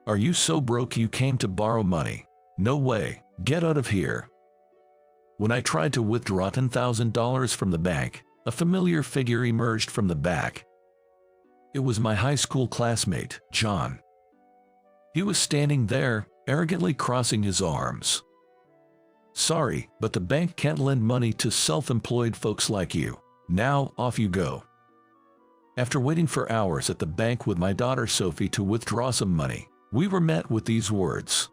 Are you so broke you came to borrow money? No way, get out of here. When I tried to withdraw $10,000 from the bank, a familiar figure emerged from the back. It was my high school classmate, John. He was standing there, arrogantly crossing his arms. Sorry, but the bank can't lend money to self-employed folks like you. Now, off you go. After waiting for hours at the bank with my daughter Sophie to withdraw some money, we were met with these words.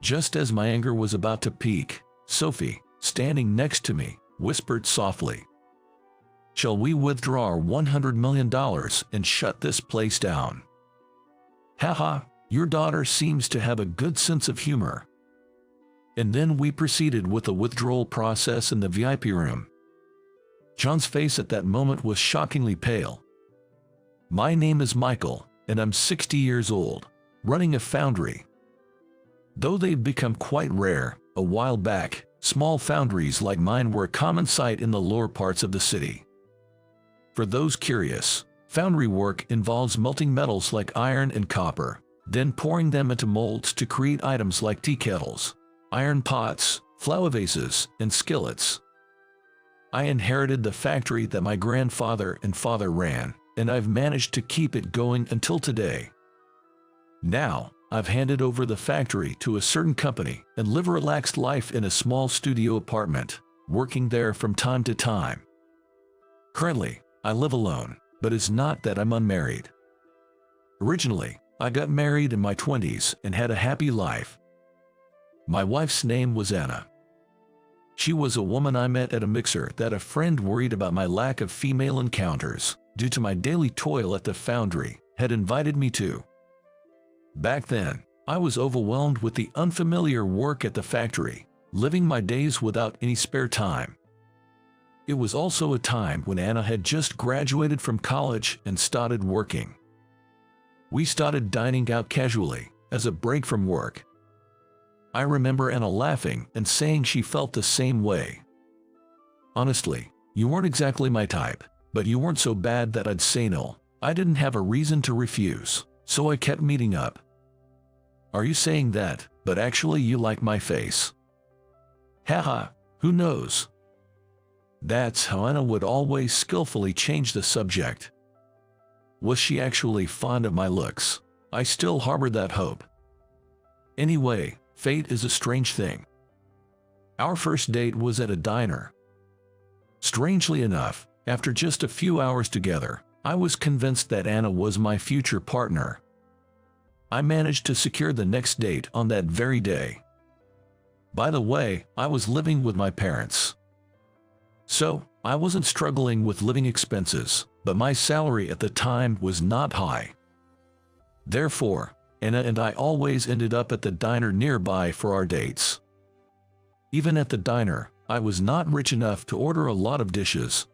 Just as my anger was about to peak, Sophie, standing next to me, whispered softly, "Shall we withdraw our $100 million and shut this place down?" Haha, your daughter seems to have a good sense of humor. And then we proceeded with the withdrawal process in the VIP room. John's face at that moment was shockingly pale. My name is Michael, and I'm 60 years old, running a foundry. Though they've become quite rare, a while back, small foundries like mine were a common sight in the lower parts of the city. For those curious, foundry work involves melting metals like iron and copper, then pouring them into molds to create items like tea kettles, iron pots, flower vases, and skillets. I inherited the factory that my grandfather and father ran, and I've managed to keep it going until today. Now, I've handed over the factory to a certain company and live a relaxed life in a small studio apartment, working there from time to time. Currently, I live alone, but it's not that I'm unmarried. Originally, I got married in my 20s and had a happy life. My wife's name was Anna. She was a woman I met at a mixer that a friend worried about my lack of female encounters, due to my daily toil at the foundry, had invited me to. Back then, I was overwhelmed with the unfamiliar work at the factory, living my days without any spare time. It was also a time when Anna had just graduated from college and started working. We started dining out casually, as a break from work. I remember Anna laughing and saying she felt the same way. Honestly, you weren't exactly my type, but you weren't so bad that I'd say no. I didn't have a reason to refuse, so I kept meeting up. Are you saying that, but actually you like my face? Haha, who knows? That's how Anna would always skillfully change the subject. Was she actually fond of my looks? I still harbored that hope. Anyway, fate is a strange thing. Our first date was at a diner. Strangely enough, after just a few hours together, I was convinced that Anna was my future partner. I managed to secure the next date on that very day. By the way, I was living with my parents. So, I wasn't struggling with living expenses, but my salary at the time was not high. Therefore, Anna and I always ended up at the diner nearby for our dates. Even at the diner, I was not rich enough to order a lot of dishes.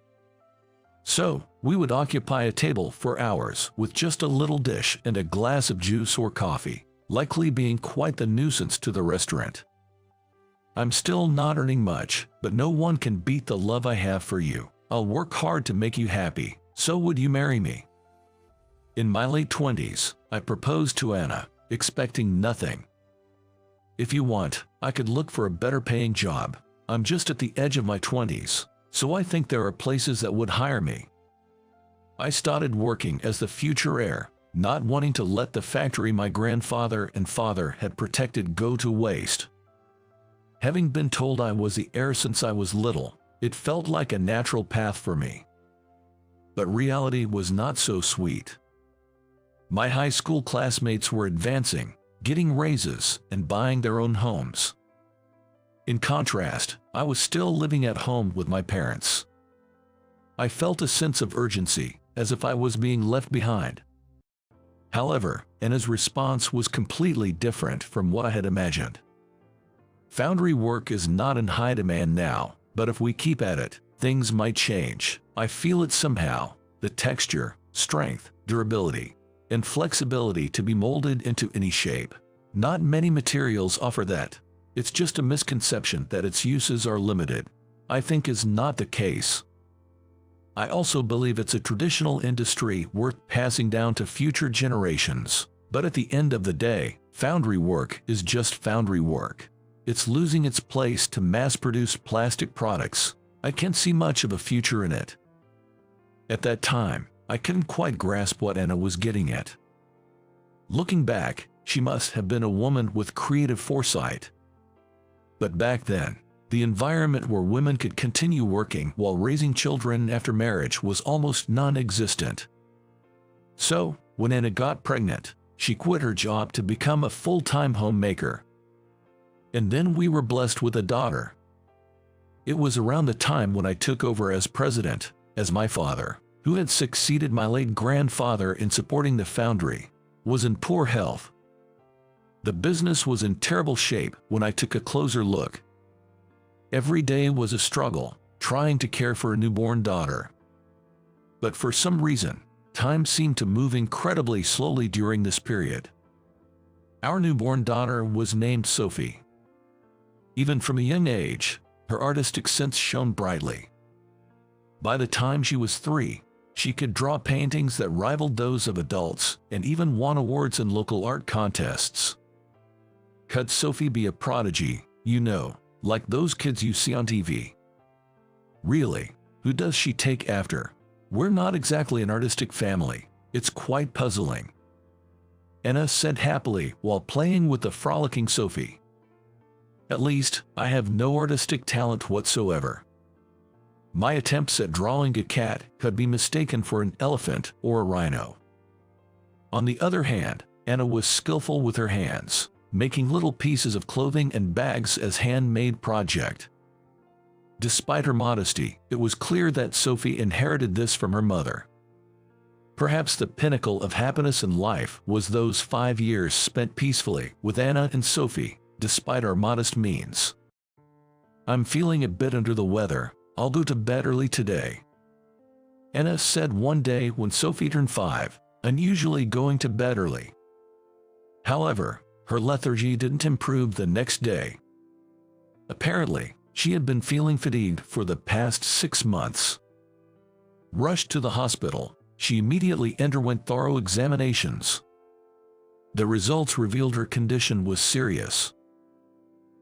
So, we would occupy a table for hours with just a little dish and a glass of juice or coffee, likely being quite the nuisance to the restaurant. I'm still not earning much, but no one can beat the love I have for you. I'll work hard to make you happy, so would you marry me? In my late 20s, I proposed to Anna, expecting nothing. If you want, I could look for a better paying job. I'm just at the edge of my 20s, so I think there are places that would hire me. I started working as the future heir, not wanting to let the factory my grandfather and father had protected go to waste. Having been told I was the heir since I was little, it felt like a natural path for me. But reality was not so sweet. My high school classmates were advancing, getting raises, and buying their own homes. In contrast, I was still living at home with my parents. I felt a sense of urgency, as if I was being left behind. However, Anna's response was completely different from what I had imagined. Foundry work is not in high demand now, but if we keep at it, things might change. I feel it somehow, the texture, strength, durability, and flexibility to be molded into any shape. Not many materials offer that. It's just a misconception that its uses are limited. I think is not the case. I also believe it's a traditional industry worth passing down to future generations. But at the end of the day, foundry work is just foundry work. It's losing its place to mass-produced plastic products. I can't see much of a future in it. At that time, I couldn't quite grasp what Anna was getting at. Looking back, she must have been a woman with creative foresight. But back then, the environment where women could continue working while raising children after marriage was almost non-existent. So, when Anna got pregnant, she quit her job to become a full-time homemaker. And then we were blessed with a daughter. It was around the time when I took over as president, as my father, who had succeeded my late grandfather in supporting the foundry, was in poor health. The business was in terrible shape when I took a closer look. Every day was a struggle, trying to care for a newborn daughter. But for some reason, time seemed to move incredibly slowly during this period. Our newborn daughter was named Sophie. Even from a young age, her artistic sense shone brightly. By the time she was 3, she could draw paintings that rivaled those of adults and even won awards in local art contests. Could Sophie be a prodigy, you know, like those kids you see on TV? Really, who does she take after? We're not exactly an artistic family. It's quite puzzling. Anna said happily while playing with the frolicking Sophie. At least, I have no artistic talent whatsoever. My attempts at drawing a cat could be mistaken for an elephant or a rhino. On the other hand, Anna was skillful with her hands, making little pieces of clothing and bags as handmade project. Despite her modesty, it was clear that Sophie inherited this from her mother. Perhaps the pinnacle of happiness in life was those 5 years spent peacefully with Anna and Sophie, despite our modest means. I'm feeling a bit under the weather. I'll go to bed early today, Anna said one day when Sophie turned 5, unusually going to bed early. However, her lethargy didn't improve the next day. Apparently, she had been feeling fatigued for the past 6 months. Rushed to the hospital, she immediately underwent thorough examinations. The results revealed her condition was serious.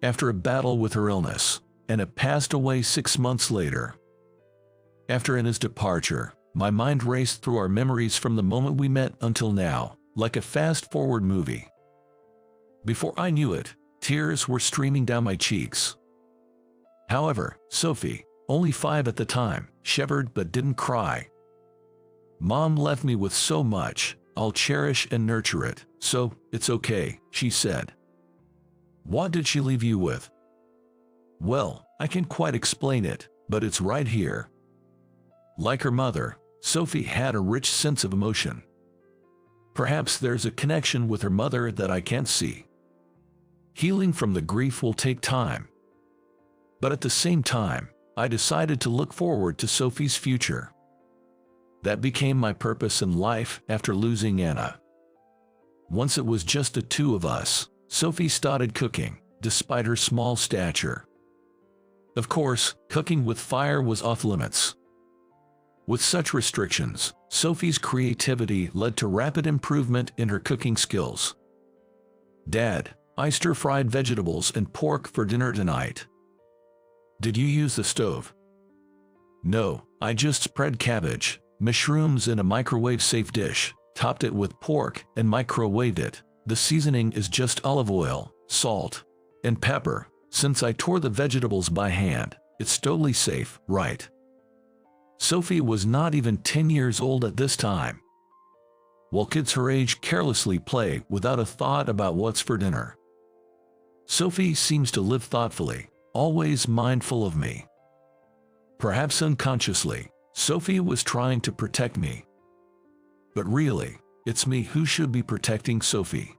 After a battle with her illness, Anna passed away 6 months later. After Anna's departure, my mind raced through our memories from the moment we met until now, like a fast-forward movie. Before I knew it, tears were streaming down my cheeks. However, Sophie, only 5 at the time, shivered but didn't cry. Mom left me with so much, I'll cherish and nurture it, so it's okay, she said. What did she leave you with? Well, I can't quite explain it, but it's right here. Like her mother, Sophie had a rich sense of emotion. Perhaps there's a connection with her mother that I can't see. Healing from the grief will take time. But at the same time, I decided to look forward to Sophie's future. That became my purpose in life after losing Anna. Once it was just the 2 of us, Sophie started cooking, despite her small stature. Of course, cooking with fire was off limits. With such restrictions, Sophie's creativity led to rapid improvement in her cooking skills. Dad, I stir-fried vegetables and pork for dinner tonight. Did you use the stove? No, I just spread cabbage, mushrooms in a microwave-safe dish, topped it with pork, and microwaved it. The seasoning is just olive oil, salt, and pepper. Since I tore the vegetables by hand, it's totally safe, right? Sophie was not even 10 years old at this time. While kids her age carelessly play without a thought about what's for dinner, Sophie seems to live thoughtfully, always mindful of me. Perhaps unconsciously, Sophie was trying to protect me. But really, it's me who should be protecting Sophie.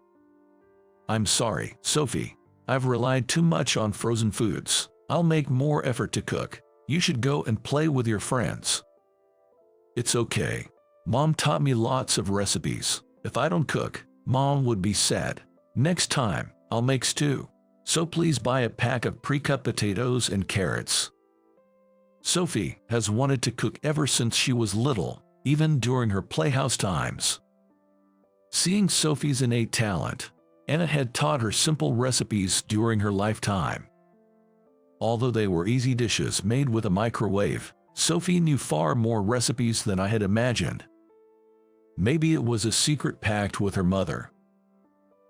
I'm sorry, Sophie. I've relied too much on frozen foods. I'll make more effort to cook. You should go and play with your friends. It's okay. Mom taught me lots of recipes. If I don't cook, Mom would be sad. Next time, I'll make stew. So please buy a pack of pre-cut potatoes and carrots. Sophie has wanted to cook ever since she was little, even during her playhouse times. Seeing Sophie's innate talent, Anna had taught her simple recipes during her lifetime. Although they were easy dishes made with a microwave, Sophie knew far more recipes than I had imagined. Maybe it was a secret pact with her mother.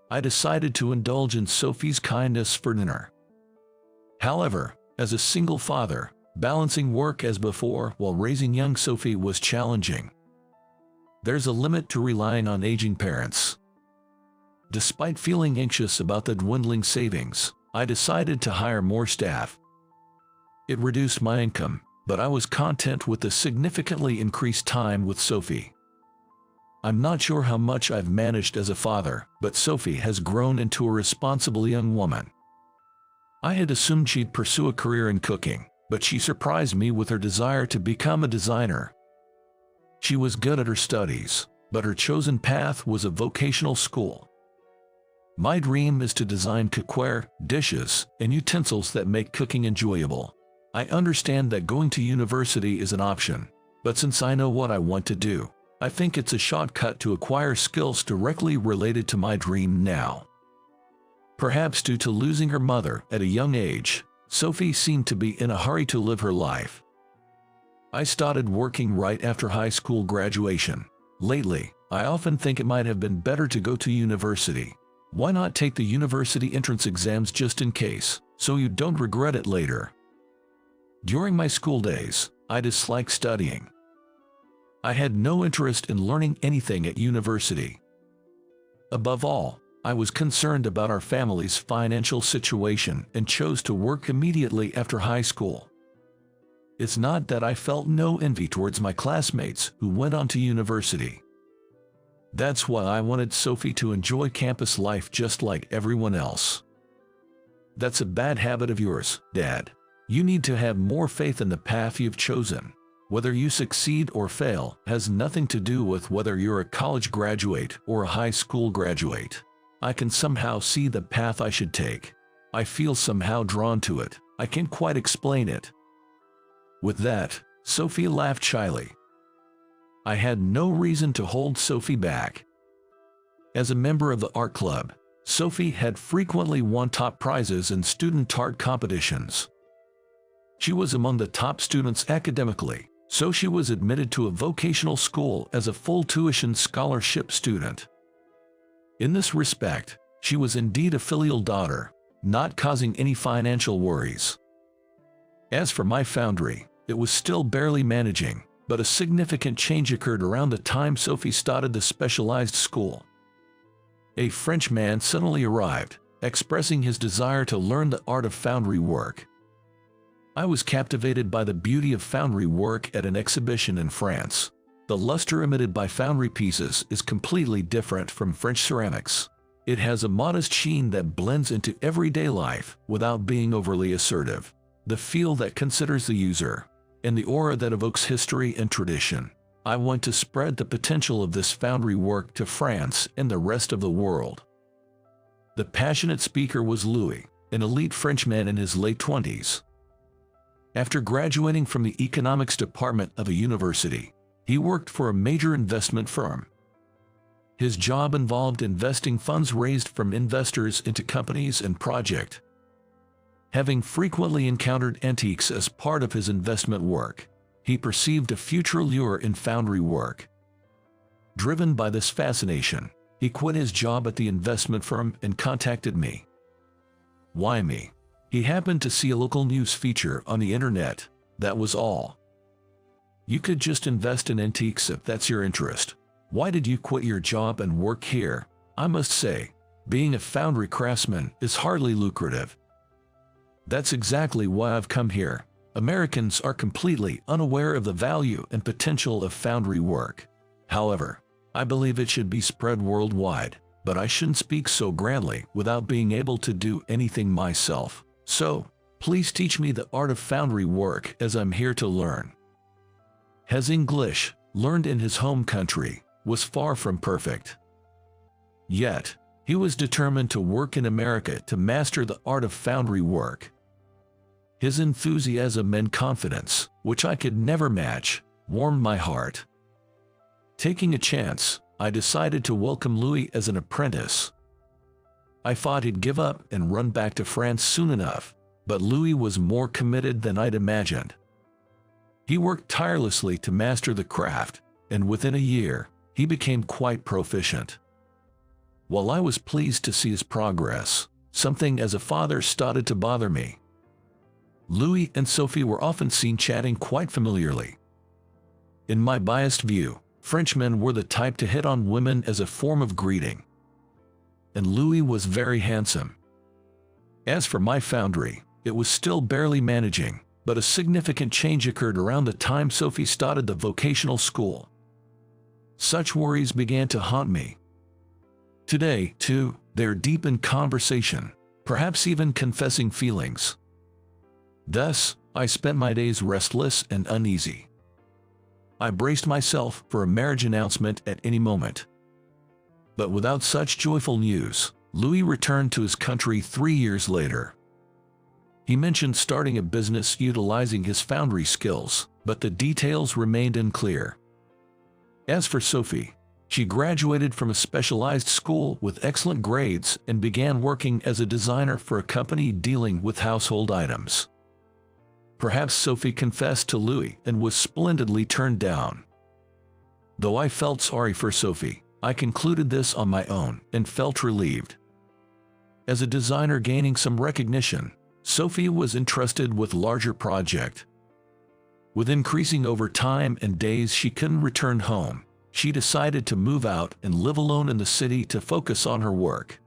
I decided to indulge in Sophie's kindness for dinner. However, as a single father, balancing work as before while raising young Sophie was challenging. There's a limit to relying on aging parents. Despite feeling anxious about the dwindling savings, I decided to hire more staff. It reduced my income, but I was content with the significantly increased time with Sophie. I'm not sure how much I've managed as a father, but Sophie has grown into a responsible young woman. I had assumed she'd pursue a career in cooking, but she surprised me with her desire to become a designer. She was good at her studies, but her chosen path was a vocational school. My dream is to design cookware, dishes, and utensils that make cooking enjoyable. I understand that going to university is an option, but since I know what I want to do, I think it's a shortcut to acquire skills directly related to my dream now. Perhaps due to losing her mother at a young age, Sophie seemed to be in a hurry to live her life. I started working right after high school graduation. Lately, I often think it might have been better to go to university. Why not take the university entrance exams just in case, so you don't regret it later? During my school days, I disliked studying. I had no interest in learning anything at university. Above all, I was concerned about our family's financial situation and chose to work immediately after high school. It's not that I felt no envy towards my classmates who went on to university. That's why I wanted Sophie to enjoy campus life just like everyone else. That's a bad habit of yours, Dad. You need to have more faith in the path you've chosen. Whether you succeed or fail has nothing to do with whether you're a college graduate or a high school graduate. I can somehow see the path I should take. I feel somehow drawn to it. I can't quite explain it. With that, Sophie laughed shyly. I had no reason to hold Sophie back. As a member of the art club, Sophie had frequently won top prizes in student art competitions. She was among the top students academically, so she was admitted to a vocational school as a full tuition scholarship student. In this respect, she was indeed a filial daughter, not causing any financial worries. As for my foundry, it was still barely managing, but a significant change occurred around the time Sophie started the specialized school. A French man suddenly arrived, expressing his desire to learn the art of foundry work. I was captivated by the beauty of foundry work at an exhibition in France. The luster emitted by foundry pieces is completely different from French ceramics. It has a modest sheen that blends into everyday life without being overly assertive, the feel that considers the user, and the aura that evokes history and tradition. I want to spread the potential of this foundry work to France and the rest of the world. The passionate speaker was Louis, an elite Frenchman in his late 20s. After graduating from the economics department of a university, he worked for a major investment firm. His job involved investing funds raised from investors into companies and projects. Having frequently encountered antiques as part of his investment work, he perceived a future lure in foundry work. Driven by this fascination, he quit his job at the investment firm and contacted me. Why me? He happened to see a local news feature on the internet, that was all. You could just invest in antiques if that's your interest. Why did you quit your job and work here? I must say, being a foundry craftsman is hardly lucrative. That's exactly why I've come here. Americans are completely unaware of the value and potential of foundry work. However, I believe it should be spread worldwide, but I shouldn't speak so grandly without being able to do anything myself. So, please teach me the art of foundry work as I'm here to learn. His English, learned in his home country, was far from perfect. Yet, he was determined to work in America to master the art of foundry work. His enthusiasm and confidence, which I could never match, warmed my heart. Taking a chance, I decided to welcome Louis as an apprentice. I thought he'd give up and run back to France soon enough, but Louis was more committed than I'd imagined. He worked tirelessly to master the craft, and within a year, he became quite proficient. While I was pleased to see his progress, something as a father started to bother me. Louis and Sophie were often seen chatting quite familiarly. In my biased view, Frenchmen were the type to hit on women as a form of greeting. And Louis was very handsome. As for my foundry, it was still barely managing, but a significant change occurred around the time Sophie started the vocational school. Such worries began to haunt me. Today, too, they're deep in conversation, perhaps even confessing feelings. Thus, I spent my days restless and uneasy. I braced myself for a marriage announcement at any moment. But without such joyful news, Louis returned to his country 3 years later. He mentioned starting a business utilizing his foundry skills, but the details remained unclear. As for Sophie, she graduated from a specialized school with excellent grades and began working as a designer for a company dealing with household items. Perhaps Sophie confessed to Louis and was splendidly turned down. Though I felt sorry for Sophie, I concluded this on my own and felt relieved. As a designer gaining some recognition, Sophie was entrusted with a larger project. With increasing over time and days she couldn't return home, she decided to move out and live alone in the city to focus on her work.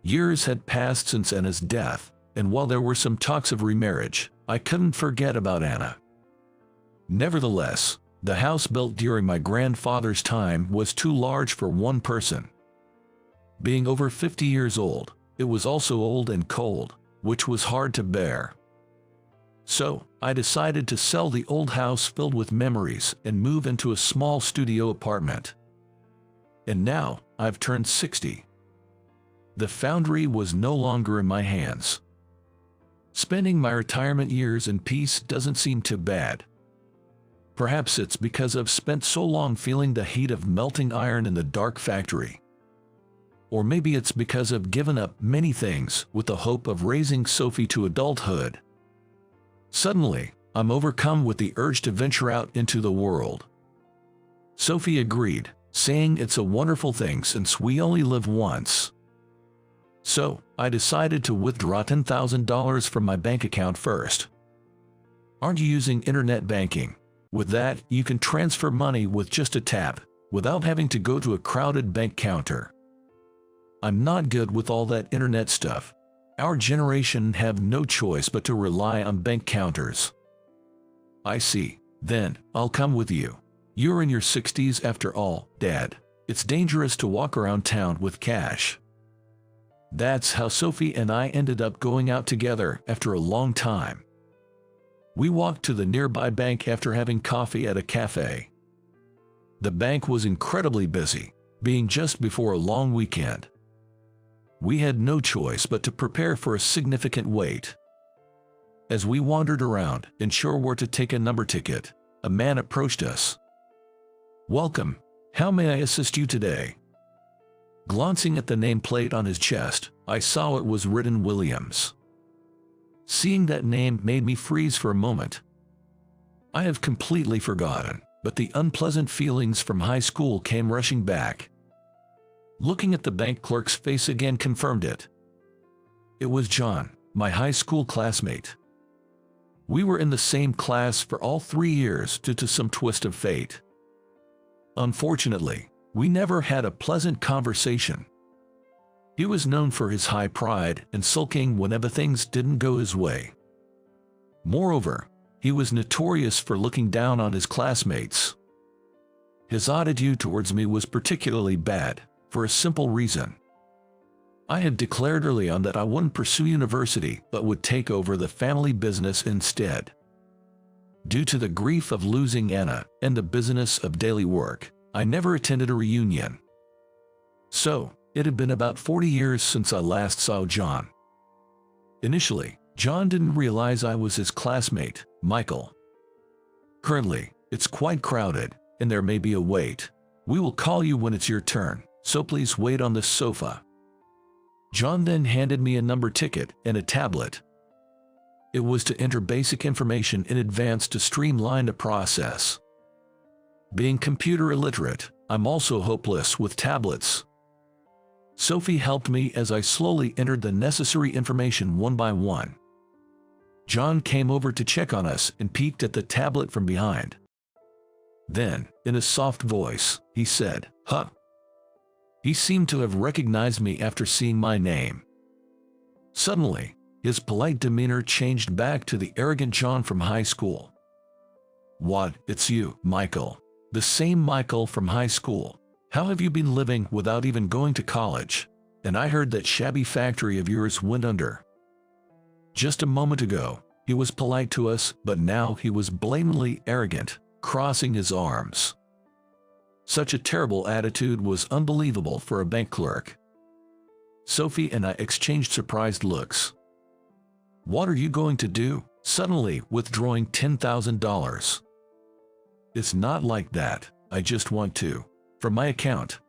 Years had passed since Anna's death, and while there were some talks of remarriage, I couldn't forget about Anna. Nevertheless, the house built during my grandfather's time was too large for one person. Being over 50 years old, it was also old and cold, which was hard to bear. So, I decided to sell the old house filled with memories and move into a small studio apartment. And now, I've turned 60. The foundry was no longer in my hands. Spending my retirement years in peace doesn't seem too bad. Perhaps it's because I've spent so long feeling the heat of melting iron in the dark factory. Or maybe it's because I've given up many things with the hope of raising Sophie to adulthood. Suddenly, I'm overcome with the urge to venture out into the world. Sophie agreed, saying it's a wonderful thing since we only live once. So, I decided to withdraw $10,000 from my bank account first. Aren't you using internet banking? With that, you can transfer money with just a tap, without having to go to a crowded bank counter. I'm not good with all that internet stuff. Our generation have no choice but to rely on bank counters. I see. Then, I'll come with you. You're in your 60s after all, Dad. It's dangerous to walk around town with cash. That's how Sophie and I ended up going out together after a long time. We walked to the nearby bank after having coffee at a cafe. The bank was incredibly busy, being just before a long weekend. We had no choice but to prepare for a significant wait. As we wandered around, unsure where to take a number ticket, a man approached us. "Welcome. How may I assist you today?" Glancing at the nameplate on his chest, I saw it was written Williams. Seeing that name made me freeze for a moment. I have completely forgotten, but the unpleasant feelings from high school came rushing back. Looking at the bank clerk's face again confirmed it. It was John, my high school classmate. We were in the same class for all 3 years due to some twist of fate. Unfortunately, we never had a pleasant conversation. He was known for his high pride and sulking whenever things didn't go his way. Moreover, he was notorious for looking down on his classmates. His attitude towards me was particularly bad, for a simple reason. I had declared early on that I wouldn't pursue university but would take over the family business instead. Due to the grief of losing Anna and the business of daily work, I never attended a reunion. So, it had been about 40 years since I last saw John. Initially, John didn't realize I was his classmate, Michael. Currently, it's quite crowded, and there may be a wait. We will call you when it's your turn, so please wait on this sofa. John then handed me a number ticket and a tablet. It was to enter basic information in advance to streamline the process. Being computer illiterate, I'm also hopeless with tablets. Sophie helped me as I slowly entered the necessary information one by one. John came over to check on us and peeked at the tablet from behind. Then, in a soft voice, he said, "Huh." He seemed to have recognized me after seeing my name. Suddenly, his polite demeanor changed back to the arrogant John from high school. "What, it's you, Michael. The same Michael from high school. How have you been living without even going to college? And I heard that shabby factory of yours went under." Just a moment ago, he was polite to us, but now he was blatantly arrogant, crossing his arms. Such a terrible attitude was unbelievable for a bank clerk. Sophie and I exchanged surprised looks. "What are you going to do?" Suddenly withdrawing $10,000. "It's not like that. I just want to. From my account."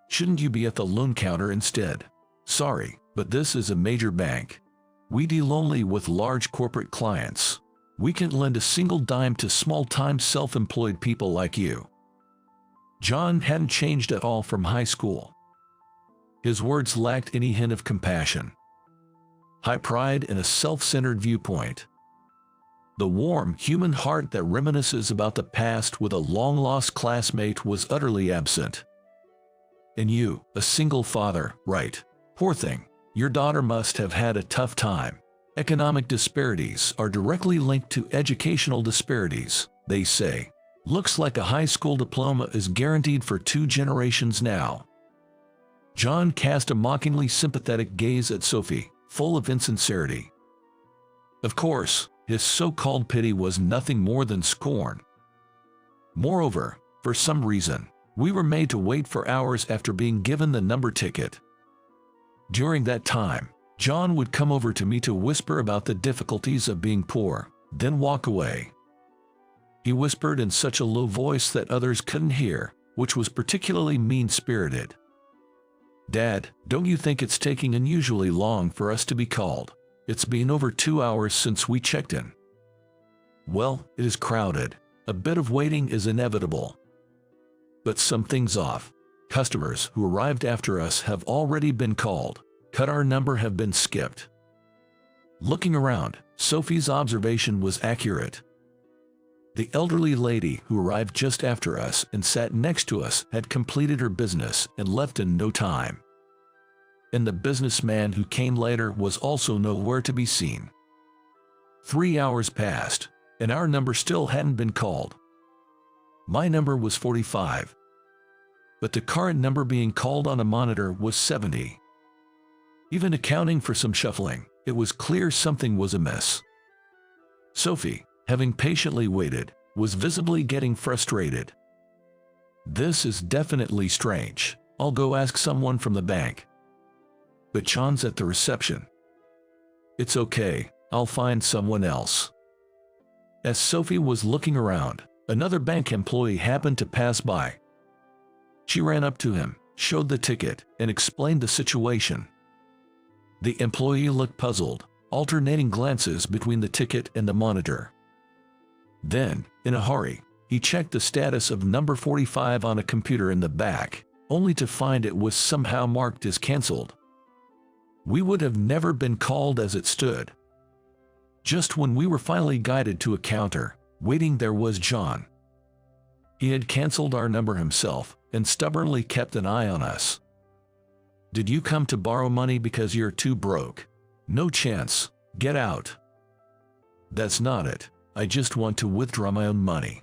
"Shouldn't you be at the loan counter instead?" "Sorry, but this is a major bank. We deal only with large corporate clients. We can't lend a single dime to small-time self-employed people like you." John hadn't changed at all from high school. His words lacked any hint of compassion. High pride and a self-centered viewpoint. The warm, human heart that reminisces about the past with a long-lost classmate was utterly absent. "And you, a single father, right? Poor thing. Your daughter must have had a tough time. Economic disparities are directly linked to educational disparities, they say. Looks like a high school diploma is guaranteed for 2 generations now." John cast a mockingly sympathetic gaze at Sophie, full of insincerity. Of course, his so-called pity was nothing more than scorn. Moreover, for some reason, we were made to wait for hours after being given the number ticket. During that time, John would come over to me to whisper about the difficulties of being poor, then walk away. He whispered in such a low voice that others couldn't hear, which was particularly mean-spirited. "Dad, don't you think it's taking unusually long for us to be called? It's been over 2 hours since we checked in." "Well, it is crowded. A bit of waiting is inevitable. But something's off. Customers who arrived after us have already been called. Cut our number have been skipped." Looking around, Sophie's observation was accurate. The elderly lady who arrived just after us and sat next to us had completed her business and left in no time. And the businessman who came later was also nowhere to be seen. 3 hours passed, and our number still hadn't been called. My number was 45. But the current number being called on a monitor was 70. Even accounting for some shuffling, it was clear something was amiss. Sophie, having patiently waited, was visibly getting frustrated. "This is definitely strange. I'll go ask someone from the bank." "But John's at the reception." "It's okay, I'll find someone else." As Sophie was looking around, another bank employee happened to pass by. She ran up to him, showed the ticket, and explained the situation. The employee looked puzzled, alternating glances between the ticket and the monitor. Then, in a hurry, he checked the status of number 45 on a computer in the back, only to find it was somehow marked as cancelled. We would have never been called as it stood. Just when we were finally guided to a counter, waiting there was John. He had cancelled our number himself and stubbornly kept an eye on us. "Did you come to borrow money because you're too broke? No chance. Get out." "That's not it. I just want to withdraw my own money."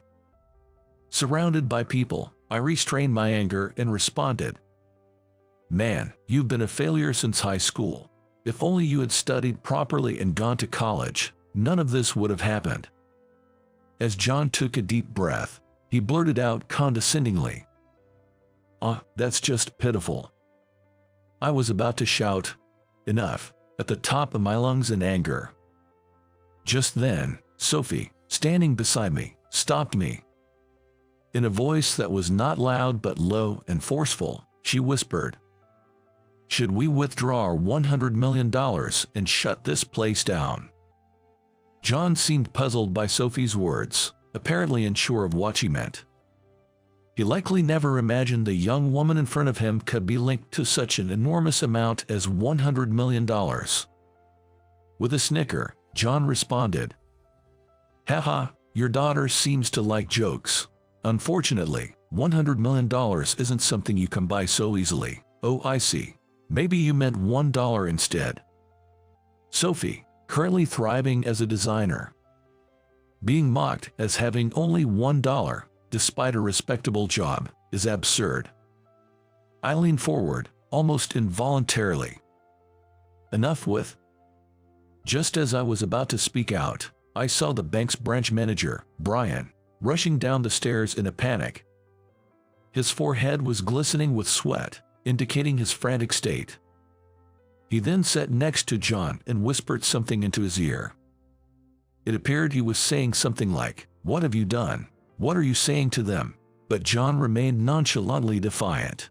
Surrounded by people, I restrained my anger and responded, "Man, you've been a failure since high school. If only you had studied properly and gone to college, none of this would have happened." As John took a deep breath, he blurted out condescendingly, That's just pitiful." I was about to shout, "Enough," at the top of my lungs in anger. Just then, Sophie, standing beside me, stopped me. In a voice that was not loud but low and forceful, she whispered, "Should we withdraw our $100 million and shut this place down?" John seemed puzzled by Sophie's words, apparently unsure of what she meant. He likely never imagined the young woman in front of him could be linked to such an enormous amount as $100 million. With a snicker, John responded, "Haha, your daughter seems to like jokes. Unfortunately, $100 million isn't something you can buy so easily." "Oh, I see. Maybe you meant $1 instead." Sophie, currently thriving as a designer, being mocked as having only $1, despite a respectable job, is absurd. I leaned forward, almost involuntarily. "Enough with..." Just as I was about to speak out, I saw the bank's branch manager, Brian, rushing down the stairs in a panic. His forehead was glistening with sweat, indicating his frantic state. He then sat next to John and whispered something into his ear. It appeared he was saying something like, "What have you done? What are you saying to them?" But John remained nonchalantly defiant.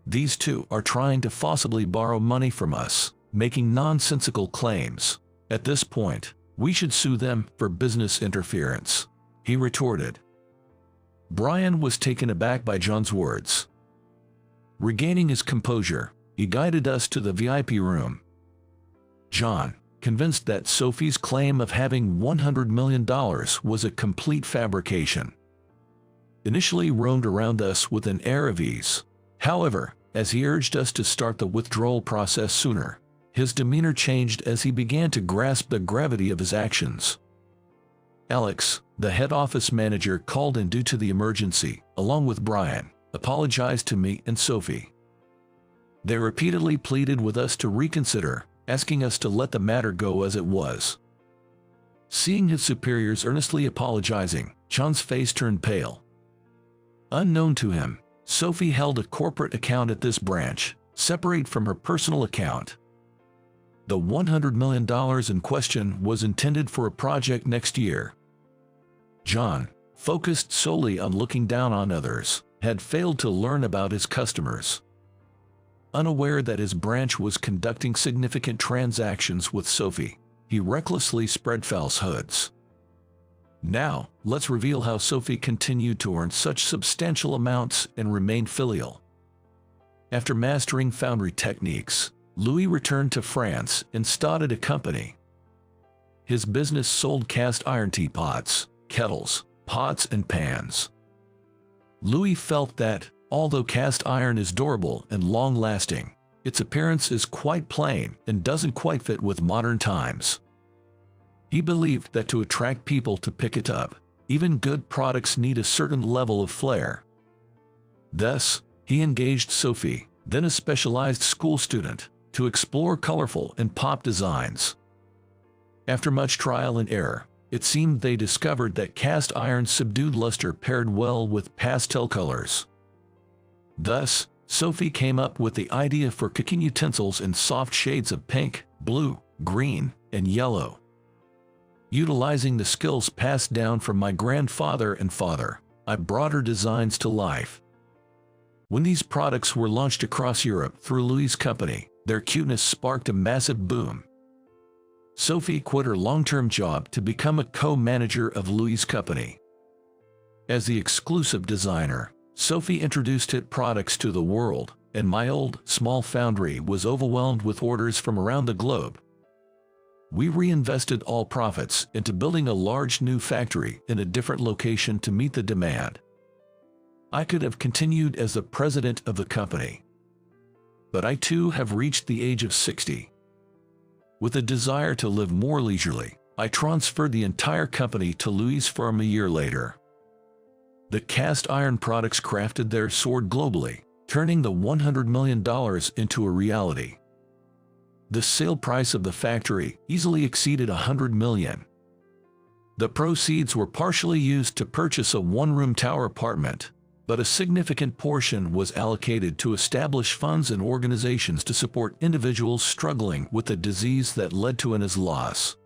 "These two are trying to forcibly borrow money from us, making nonsensical claims. At this point, we should sue them for business interference," he retorted. Brian was taken aback by John's words. Regaining his composure, he guided us to the VIP room. John, convinced that Sophie's claim of having $100 million was a complete fabrication, initially roamed around us with an air of ease. However, as he urged us to start the withdrawal process sooner, his demeanor changed as he began to grasp the gravity of his actions. Alex, the head office manager called in due to the emergency, along with Brian, apologized to me and Sophie. They repeatedly pleaded with us to reconsider, asking us to let the matter go as it was. Seeing his superiors earnestly apologizing, John's face turned pale. Unknown to him, Sophie held a corporate account at this branch, separate from her personal account. The $100 million in question was intended for a project next year. John, focused solely on looking down on others, had failed to learn about his customers. Unaware that his branch was conducting significant transactions with Sophie, he recklessly spread falsehoods. Now, let's reveal how Sophie continued to earn such substantial amounts and remain filial. After mastering foundry techniques, Louis returned to France and started a company. His business sold cast iron teapots, kettles, pots, and pans. Louis felt that, although cast iron is durable and long-lasting, its appearance is quite plain and doesn't quite fit with modern times. He believed that to attract people to pick it up, even good products need a certain level of flair. Thus, he engaged Sophie, then a specialized school student, to explore colorful and pop designs. After much trial and error, it seemed they discovered that cast iron's subdued luster paired well with pastel colors. Thus, Sophie came up with the idea for cooking utensils in soft shades of pink, blue, green, and yellow. Utilizing the skills passed down from my grandfather and father, I brought her designs to life. When these products were launched across Europe through Louis' company, their cuteness sparked a massive boom. Sophie quit her long-term job to become a co-manager of Louis' company. As the exclusive designer, Sophie introduced hit products to the world, and my old, small foundry was overwhelmed with orders from around the globe. We reinvested all profits into building a large new factory in a different location to meet the demand. I could have continued as the president of the company, but I too have reached the age of 60. With a desire to live more leisurely, I transferred the entire company to Louis' firm a year later. The cast iron products crafted there soared globally, turning the $100 million into a reality. The sale price of the factory easily exceeded $100 million. The proceeds were partially used to purchase a one-room tower apartment, but a significant portion was allocated to establish funds and organizations to support individuals struggling with the disease that led to Anna's loss.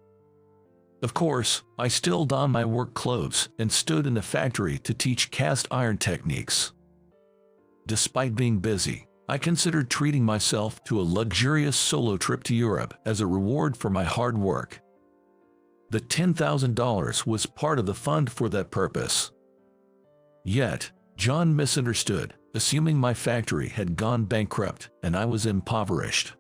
Of course, I still donned my work clothes and stood in the factory to teach cast iron techniques. Despite being busy, I considered treating myself to a luxurious solo trip to Europe as a reward for my hard work. The $10,000 was part of the fund for that purpose. Yet, John misunderstood, assuming my factory had gone bankrupt and I was impoverished.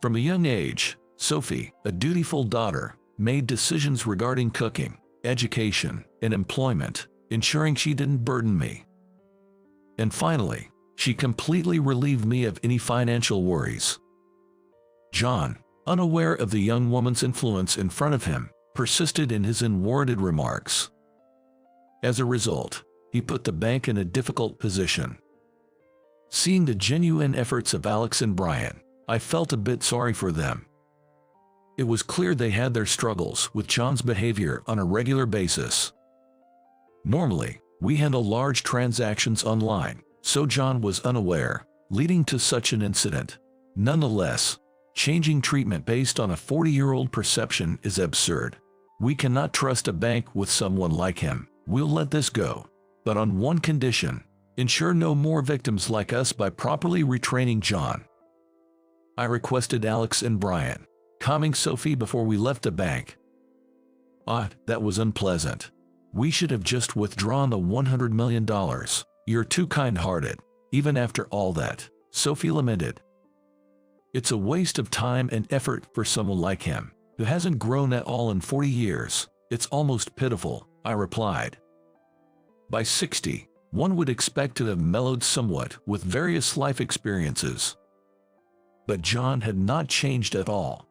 From a young age, Sophie, a dutiful daughter, made decisions regarding cooking, education, and employment, ensuring she didn't burden me. And finally, she completely relieved me of any financial worries. John, unaware of the young woman's influence in front of him, persisted in his unwarranted remarks. As a result, he put the bank in a difficult position. Seeing the genuine efforts of Alex and Brian, I felt a bit sorry for them. It was clear they had their struggles with John's behavior on a regular basis. Normally, we handle large transactions online, so John was unaware, leading to such an incident. Nonetheless, changing treatment based on a 40-year-old perception is absurd. We cannot trust a bank with someone like him. We'll let this go. But on one condition: ensure no more victims like us by properly retraining John. I requested Alex and Brian, calming Sophie before we left the bank. That was unpleasant. We should have just withdrawn the $100 million. You're too kind-hearted. Even after all that, Sophie lamented. It's a waste of time and effort for someone like him, who hasn't grown at all in 40 years. It's almost pitiful, I replied. By 60, one would expect to have mellowed somewhat with various life experiences. But John had not changed at all.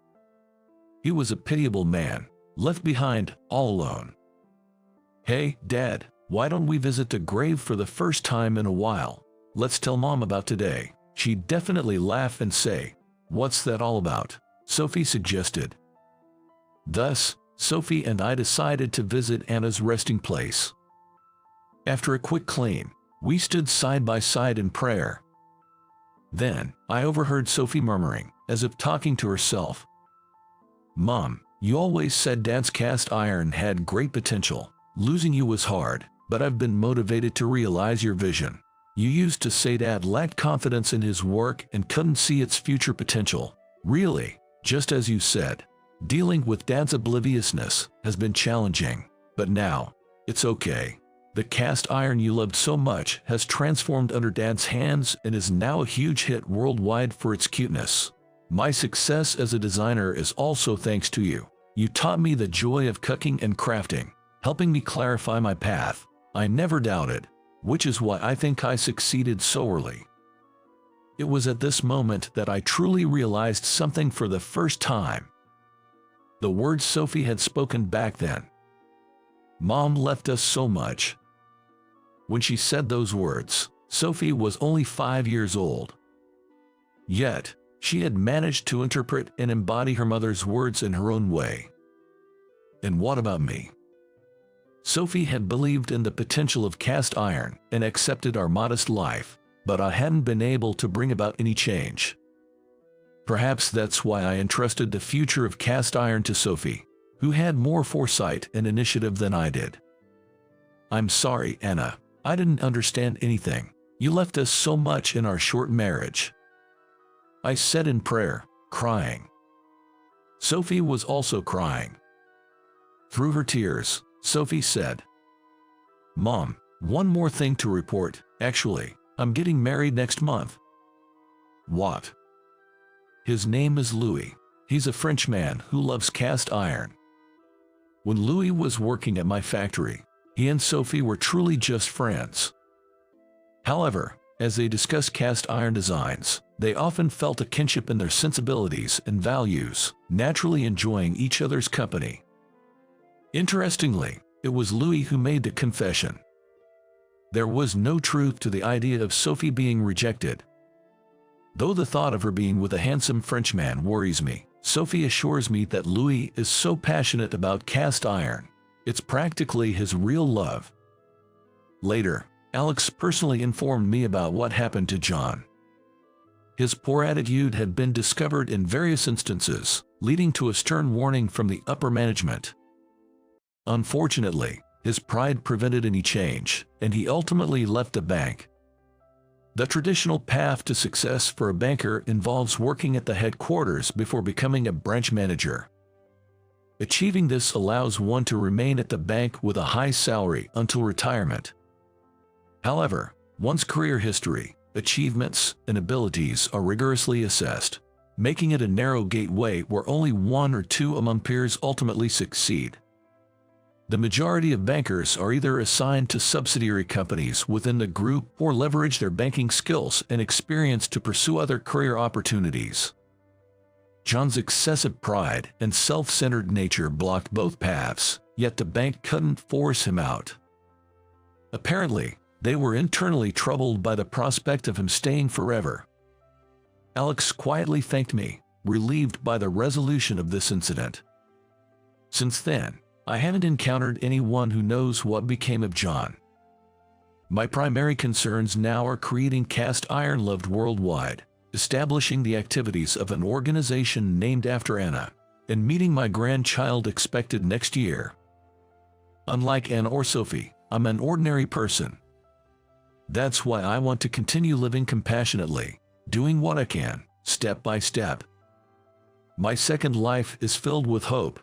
He was a pitiable man, left behind, all alone. Hey, Dad, why don't we visit the grave for the first time in a while? Let's tell Mom about today. She'd definitely laugh and say, "What's that all about?" Sophie suggested. Thus, Sophie and I decided to visit Anna's resting place. After a quick clean, we stood side by side in prayer. Then, I overheard Sophie murmuring, as if talking to herself, "Mom, you always said Dad's cast iron had great potential. Losing you was hard, but I've been motivated to realize your vision. You used to say Dad lacked confidence in his work and couldn't see its future potential. Really, just as you said, dealing with Dad's obliviousness has been challenging, but now, it's okay. The cast iron you loved so much has transformed under Dad's hands and is now a huge hit worldwide for its cuteness. My success as a designer is also thanks to you. You taught me the joy of cooking and crafting, helping me clarify my path. I never doubted, which is why I think I succeeded so early." It was at this moment that I truly realized something for the first time. The words Sophie had spoken back then. Mom left us so much. When she said those words, Sophie was only 5 years old. Yet, she had managed to interpret and embody her mother's words in her own way. And what about me? Sophie had believed in the potential of cast iron and accepted our modest life, but I hadn't been able to bring about any change. Perhaps that's why I entrusted the future of cast iron to Sophie, who had more foresight and initiative than I did. "I'm sorry, Anna. I didn't understand anything. You left us so much in our short marriage," I said in prayer, crying. Sophie was also crying. Through her tears, Sophie said, "Mom, one more thing to report. Actually, I'm getting married next month." "What?" "His name is Louis. He's a Frenchman who loves cast iron." When Louis was working at my factory, he and Sophie were truly just friends. However, as they discussed cast iron designs, they often felt a kinship in their sensibilities and values, naturally enjoying each other's company. Interestingly, it was Louis who made the confession. There was no truth to the idea of Sophie being rejected. Though the thought of her being with a handsome Frenchman worries me, Sophie assures me that Louis is so passionate about cast iron. It's practically his real love. Later, Alex personally informed me about what happened to John. His poor attitude had been discovered in various instances, leading to a stern warning from the upper management. Unfortunately, his pride prevented any change, and he ultimately left the bank. The traditional path to success for a banker involves working at the headquarters before becoming a branch manager. Achieving this allows one to remain at the bank with a high salary until retirement. However, one's career history, achievements, and abilities are rigorously assessed, making it a narrow gateway where only one or two among peers ultimately succeed. The majority of bankers are either assigned to subsidiary companies within the group or leverage their banking skills and experience to pursue other career opportunities. John's excessive pride and self-centered nature blocked both paths, yet the bank couldn't force him out. Apparently, they were internally troubled by the prospect of him staying forever. Alex quietly thanked me, relieved by the resolution of this incident. Since then, I haven't encountered anyone who knows what became of John. My primary concerns now are creating cast iron loved worldwide, establishing the activities of an organization named after Anna, and meeting my grandchild expected next year. Unlike Anna or Sophie, I'm an ordinary person. That's why I want to continue living compassionately, doing what I can, step by step. My second life is filled with hope,